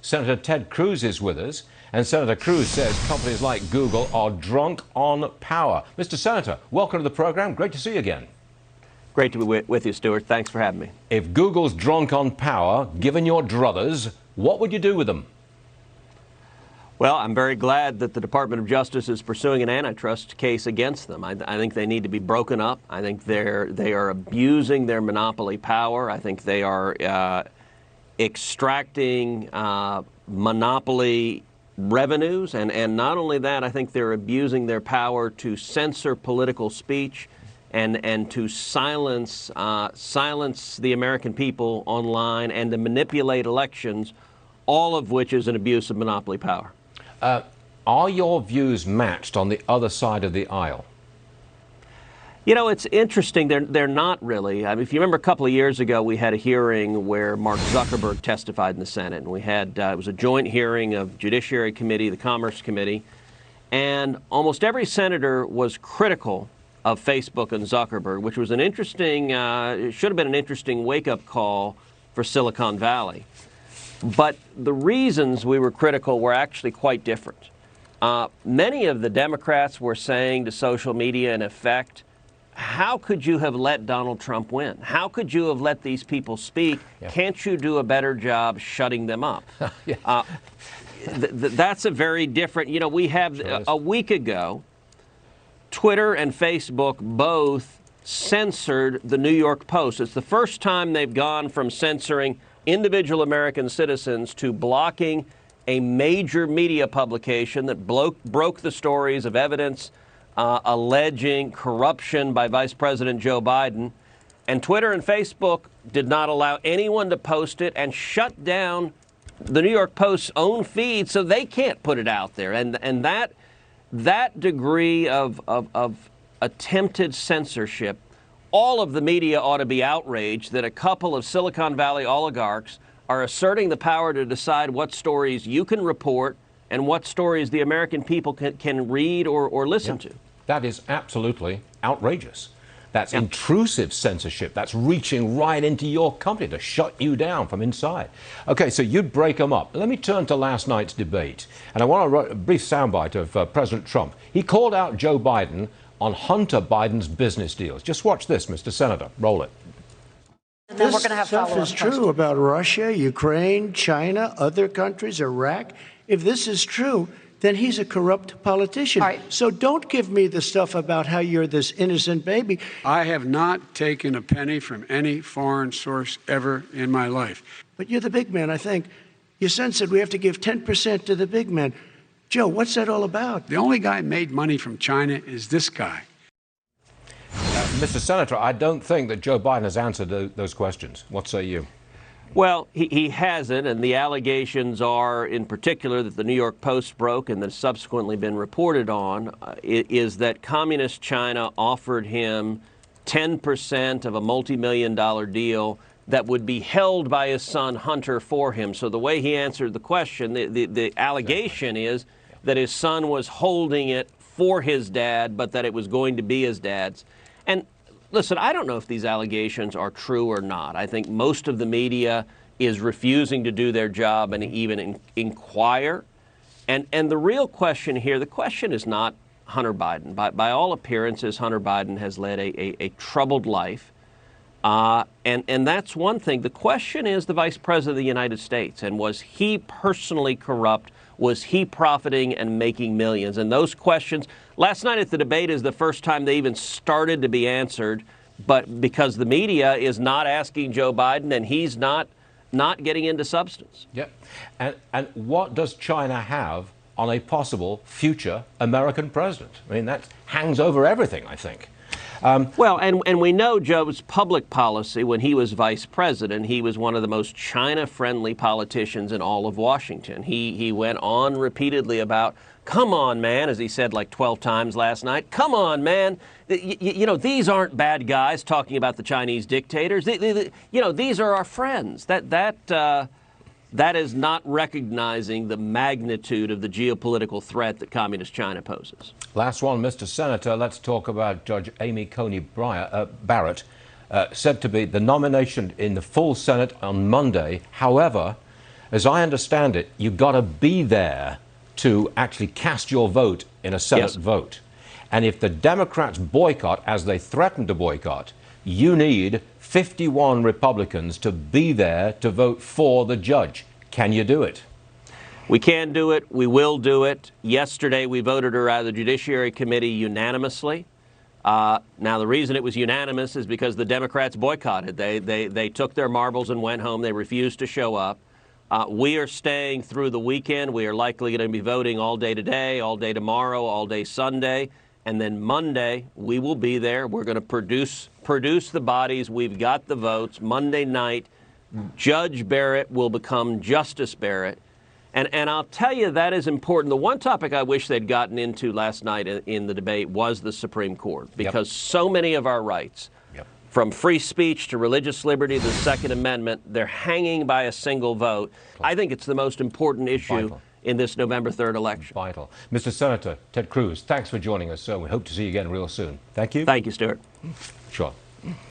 Senator Ted Cruz is with us, and Senator Cruz says companies like Google are drunk on power. Mr. Senator, welcome to the program. Great to see you again. Great to be with you, Stuart. Thanks for having me. If Google's drunk on power, given your druthers, what would you do with them? Well, I'm very glad that the Department of Justice is pursuing an antitrust case against them. I think they need to be broken up. I think they are abusing their monopoly power. I think they are extracting monopoly revenues, and not only that, I think they're abusing their power to censor political speech and to silence the American people online and to manipulate elections, all of which is an abuse of monopoly power. Are your views matched on the other side of the aisle? You know, it's interesting. They're not really. I mean, if you remember a couple of years ago, we had a hearing where Mark Zuckerberg testified in the Senate. And we had, it was a joint hearing of Judiciary Committee, the Commerce Committee. And almost every senator was critical of Facebook and Zuckerberg, which was an interesting, it should have been an interesting wake-up call for Silicon Valley. But the reasons we were critical were actually quite different. Many of the Democrats were saying to social media, in effect, how could you have let Donald Trump win? How could you have let these people speak? Yeah. Can't you do a better job shutting them up? Yeah. That's a very different, you know, we have a week ago, Twitter and Facebook both censored the New York Post. It's the first time they've gone from censoring individual American citizens to blocking a major media publication that broke the stories of evidence alleging corruption by Vice President Joe Biden. And Twitter and Facebook did not allow anyone to post it and shut down the New York Post's own feed so they can't put it out there. And that degree of attempted censorship, all of the media ought to be outraged that a couple of Silicon Valley oligarchs are asserting the power to decide what stories you can report and what stories the American people can read or listen to. That is absolutely outrageous. That's intrusive censorship. That's reaching right into your company to shut you down from inside. Okay, so you'd break them up. Let me turn to last night's debate. And I want to write a brief soundbite of President Trump. He called out Joe Biden on Hunter Biden's business deals. Just watch this, Mr. Senator. Roll it. And then we're going to have stuff is true about Russia, Ukraine, China, other countries, Iraq. If this is true, then he's a corrupt politician. Right. So don't give me the stuff about how you're this innocent baby. I have not taken a penny from any foreign source ever in my life. But you're the big man, I think. Your son said we have to give 10% to the big man. Joe, what's that all about? The only guy who made money from China is this guy. Mr. Senator, I don't think that Joe Biden has answered those questions. What say you? Well, he hasn't, and the allegations are, in particular, that the New York Post broke and that subsequently been reported on, is that Communist China offered him 10% of a multi-million-dollar deal that would be held by his son Hunter for him. So the way he answered the question, the allegation is that his son was holding it for his dad, but that it was going to be his dad's. And listen, I don't know if these allegations are true or not. I think most of the media is refusing to do their job and even inquire. And the real question here, the question is not Hunter Biden. By all appearances, Hunter Biden has led a troubled life. And that's one thing. The question is the Vice President of the United States. And was he personally corrupt? Was he profiting and making millions? And those questions, last night at the debate is the first time they even started to be answered, but because the media is not asking Joe Biden and he's not getting into substance. Yeah. And what does China have on a possible future American president? I mean, that hangs over everything, I think. Well, and we know Joe's public policy when he was vice president. He was one of the most China-friendly politicians in all of Washington. He went on repeatedly about, come on, man, as he said like 12 times last night. Come on, man. You know, these aren't bad guys, talking about the Chinese dictators. You know, these are our friends. That is not recognizing the magnitude of the geopolitical threat that Communist China poses. Last one, Mr. Senator. Let's talk about Judge Amy Coney Barrett, said to be the nomination in the full Senate on Monday. However, As I understand it, you've got to be there to actually cast your vote in a Senate vote. And if the Democrats boycott, as they threaten to boycott, you need 51 Republicans to be there to vote for the judge. Can you do it? We can do it. We will do it. Yesterday, we voted her out of the Judiciary Committee unanimously. Now, the reason it was unanimous is because the Democrats boycotted. They took their marbles and went home. They refused to show up. We are staying through the weekend. We are likely going to be voting all day today, all day tomorrow, all day Sunday. And then Monday, we will be there. We're going to produce the bodies. We've got the votes. Monday night, Judge Barrett will become Justice Barrett. And I'll tell you, that is important. The one topic I wish they'd gotten into last night in the debate was the Supreme Court, because so many of our rights, from free speech to religious liberty, the Second Amendment, they're hanging by a single vote. I think it's the most important issue in this November 3rd election. Vital. Mr. Senator Ted Cruz, thanks for joining us, sir. We hope to see you again real soon. Thank you. Thank you, Stuart. Sure.